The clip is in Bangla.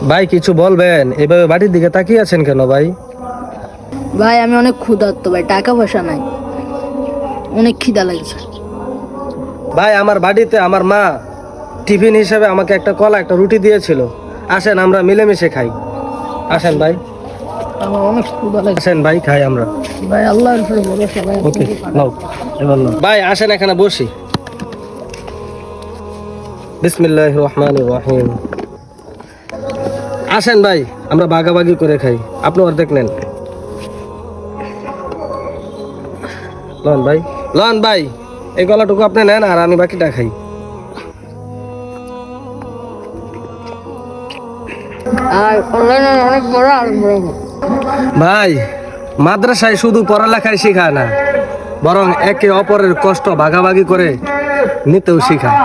ভাই কিছু বলবেন? এভাবে বাড়ির দিকে তাকিয়ে আছেন কেন ভাই? ভাই আমি অনেক ক্ষুধার্ত ভাই, টাকা পয়সা নাই, অনেক খিদা লাগছে। ভাই আমার বাড়িতে আমার মা টিফিন হিসেবে আমাকে একটা কলা একটা রুটি দিয়েছিল। আসেন আমরা মিলেমিশে খাই। আসেন ভাই, আমার অনেক ক্ষুধা লাগছে আসেন ভাই খাই আমরা। ভাই, আল্লাহর উপরে ভরসা ভাই। ওকে নাও, এবার নাও। ভাই আসেন এখানে বসি। বিসমিল্লাহির রহমানির রহিম। আসেন ভাই আমরা ভাগাভাগি করে খাই, আপনি অর্ধেক নেন। লন ভাই, লন ভাই, এই গলাটুকু আপনি নেন আর আমি বাকিটা খাই। আর অনলাইনে অনেক বড় আর বড়। ভাই মাদ্রাসায় শুধু পড়ালেখাই শেখায় না, বরং একে অপরের কষ্ট ভাগাভাগি করে নিতেও শেখায়।